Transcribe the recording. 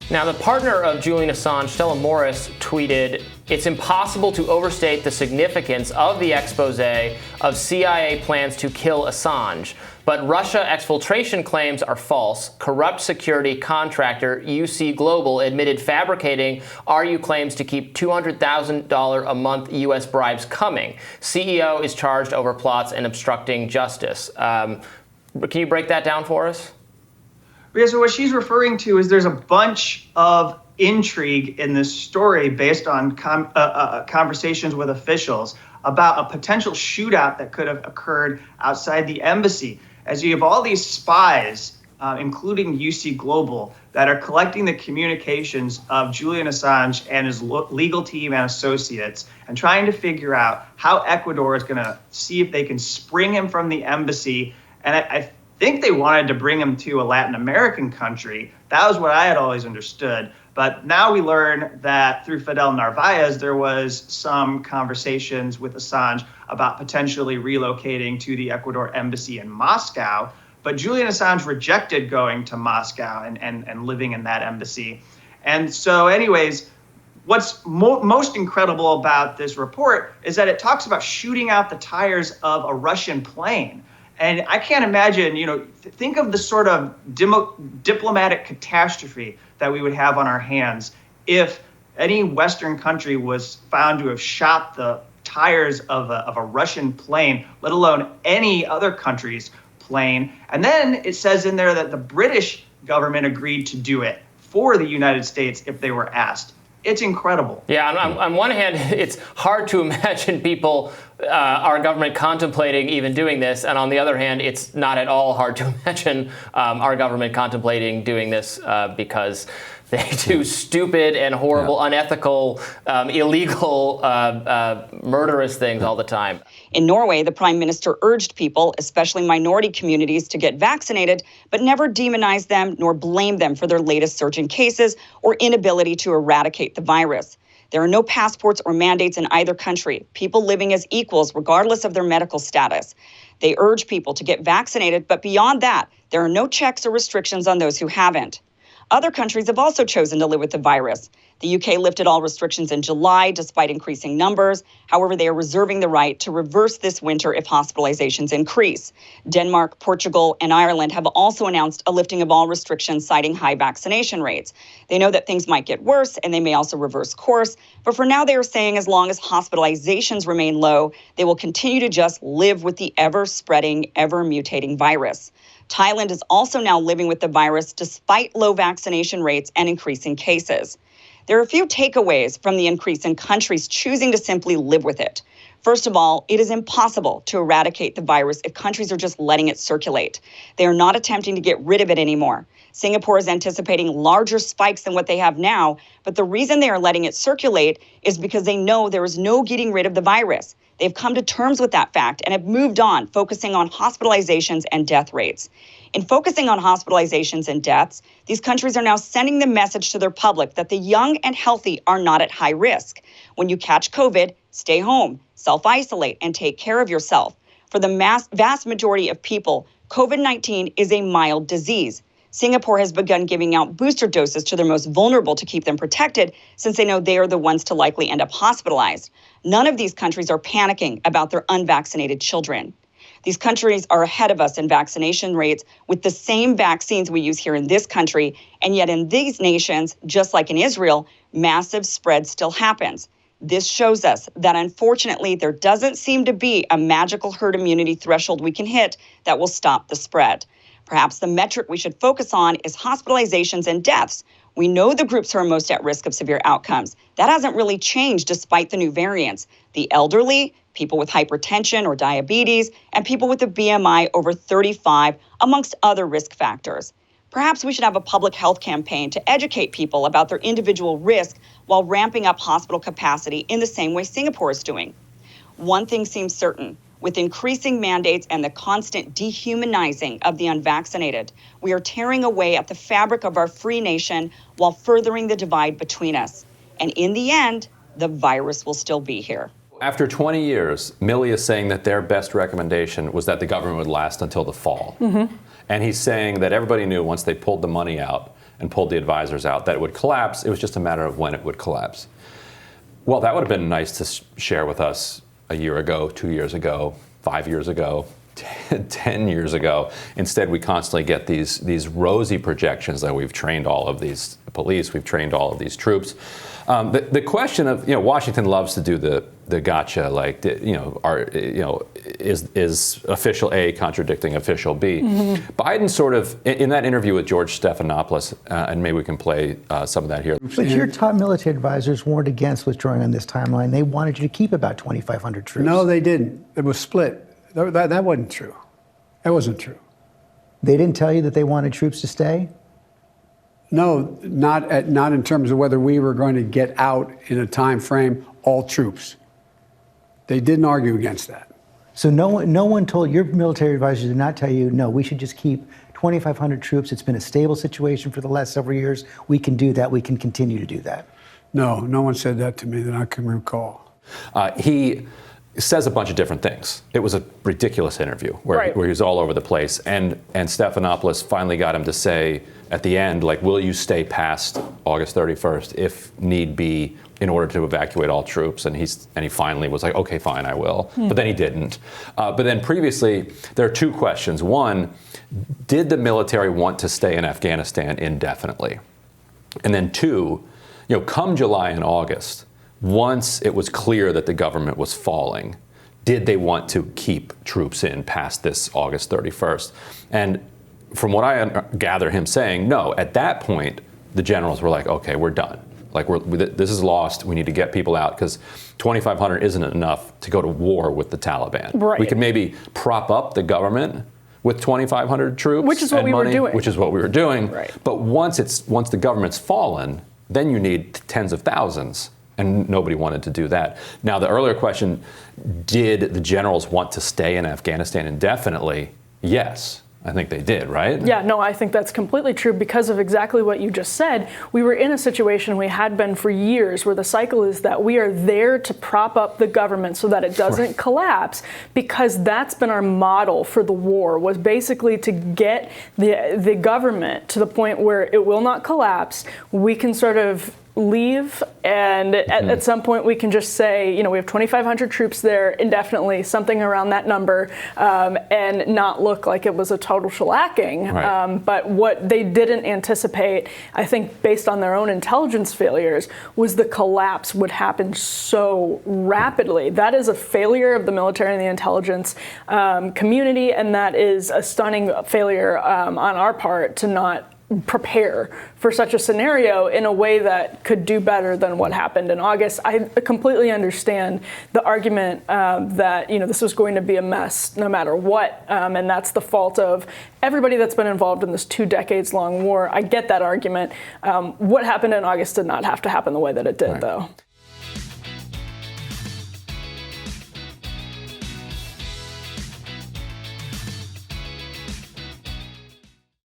Now, the partner of Julian Assange, Stella Morris, tweeted, "It's impossible to overstate the significance of the expose of CIA plans to kill Assange. But Russia exfiltration claims are false. Corrupt security contractor UC Global admitted fabricating RU claims to keep $200,000 a month U.S. bribes coming. CEO is charged over plots and obstructing justice." Can you break that down for us? Yeah, so what she's referring to is there's a bunch of intrigue in this story based on conversations with officials about a potential shootout that could have occurred outside the embassy. As you have all these spies, including UC Global, that are collecting the communications of Julian Assange and his legal team and associates and trying to figure out how Ecuador is going to see if they can spring him from the embassy. And I think they wanted to bring him to a Latin American country. That was what I had always understood. But now we learn that through Fidel Narvaez, there was some conversations with Assange about potentially relocating to the Ecuador embassy in Moscow. But Julian Assange rejected going to Moscow and living in that embassy. And so anyways, what's most incredible about this report is that it talks about shooting out the tires of a Russian plane. And I can't imagine, think of the sort of diplomatic catastrophe that we would have on our hands if any Western country was found to have shot the tires of a Russian plane, let alone any other country's plane. And then it says in there that the British government agreed to do it for the United States if they were asked. It's incredible. Yeah, on one hand, it's hard to imagine people, our government contemplating even doing this. And on the other hand, it's not at all hard to imagine our government contemplating doing this because they do stupid and horrible, unethical, illegal, murderous things all the time. In Norway, the prime minister urged people, especially minority communities, to get vaccinated, but never demonized them nor blamed them for their latest surge in cases or inability to eradicate the virus. There are no passports or mandates in either country, people living as equals regardless of their medical status. They urge people to get vaccinated, but beyond that, there are no checks or restrictions on those who haven't. Other countries have also chosen to live with the virus. The UK lifted all restrictions in July, despite increasing numbers. However, they are reserving the right to reverse this winter if hospitalizations increase. Denmark, Portugal, and Ireland have also announced a lifting of all restrictions, citing high vaccination rates. They know that things might get worse, and they may also reverse course. But for now, they are saying as long as hospitalizations remain low, they will continue to just live with the ever-spreading, ever-mutating virus. Thailand is also now living with the virus despite low vaccination rates and increasing cases. There are a few takeaways from the increase in countries choosing to simply live with it. First of all, it is impossible to eradicate the virus if countries are just letting it circulate. They are not attempting to get rid of it anymore. Singapore is anticipating larger spikes than what they have now, but the reason they are letting it circulate is because they know there is no getting rid of the virus. They've come to terms with that fact and have moved on, focusing on hospitalizations and death rates. In focusing on hospitalizations and deaths, these countries are now sending the message to their public that the young and healthy are not at high risk. When you catch COVID, stay home, self-isolate, and take care of yourself. For the vast majority of people, COVID-19 is a mild disease. Singapore has begun giving out booster doses to their most vulnerable to keep them protected, since they know they are the ones to likely end up hospitalized. None of these countries are panicking about their unvaccinated children. These countries are ahead of us in vaccination rates with the same vaccines we use here in this country, and yet in these nations, just like in Israel, massive spread still happens. This shows us that unfortunately there doesn't seem to be a magical herd immunity threshold we can hit that will stop the spread. Perhaps the metric we should focus on is hospitalizations and deaths. We know the groups who are most at risk of severe outcomes. That hasn't really changed despite the new variants. The elderly, people with hypertension or diabetes, and people with a BMI over 35, amongst other risk factors. Perhaps we should have a public health campaign to educate people about their individual risk while ramping up hospital capacity in the same way Singapore is doing. One thing seems certain. With increasing mandates and the constant dehumanizing of the unvaccinated, we are tearing away at the fabric of our free nation while furthering the divide between us. And in the end, the virus will still be here. After 20 years, Milley is saying that their best recommendation was that the government would last until the fall. And he's saying that everybody knew once they pulled the money out and pulled the advisors out, that it would collapse. It was just a matter of when it would collapse. Well, that would have been nice to share with us a year ago, 2 years ago, 5 years ago, 10 years ago. Instead, we constantly get these rosy projections that we've trained all of these police, we've trained all of these troops. The question of, Washington loves to do the gotcha, like, is official A contradicting official B? Mm-hmm. Biden sort of, in that interview with George Stephanopoulos, and maybe we can play some of that here. But your top military advisors warned against withdrawing on this timeline. They wanted you to keep about 2,500 troops. No, they didn't. It was split. That wasn't true. That wasn't true. They didn't tell you that they wanted troops to stay? No, not in terms of whether we were going to get out in a time frame, all troops. They didn't argue against that. So no one told, your military advisors did not tell you, no, we should just keep 2,500 troops. It's been a stable situation for the last several years. We can do that. We can continue to do that. No one said that to me that I can recall. He says a bunch of different things. It was a ridiculous interview where he was all over the place. And Stephanopoulos finally got him to say at the end, like, will you stay past August 31st if need be in order to evacuate all troops? And he finally was like, okay, fine, I will. But then he didn't. But then previously, there are two questions. One, did the military want to stay in Afghanistan indefinitely? And then two, come July and August, once it was clear that the government was falling, did they want to keep troops in past this August 31st? And from what I gather him saying, no, at that point, the generals were like, okay, we're done. Like, this is lost. We need to get people out because 2,500 isn't enough to go to war with the Taliban. Right. We could maybe prop up the government with 2,500 troops. Which is what we were doing. Which is what we were doing. Right. But once the government's fallen, then you need tens of thousands. And nobody wanted to do that. Now, the earlier question, did the generals want to stay in Afghanistan indefinitely? Yes, I think they did, right? Yeah, no, I think that's completely true because of exactly what you just said. We were in a situation, we had been for years, where the cycle is that we are there to prop up the government so that it doesn't collapse, because that's been our model for the war, was basically to get the government to the point where it will not collapse. We can sort of leave, and at some point we can just say, we have 2,500 troops there indefinitely, something around that number, and not look like it was a total shellacking. Right. But what they didn't anticipate, I think based on their own intelligence failures, was the collapse would happen so rapidly. That is a failure of the military and the intelligence community, and that is a stunning failure on our part to not prepare for such a scenario in a way that could do better than what happened in August. I completely understand the argument that this was going to be a mess no matter what, and that's the fault of everybody that's been involved in this 2 decades long war. I get that argument. What happened in August did not have to happen the way that it did, though.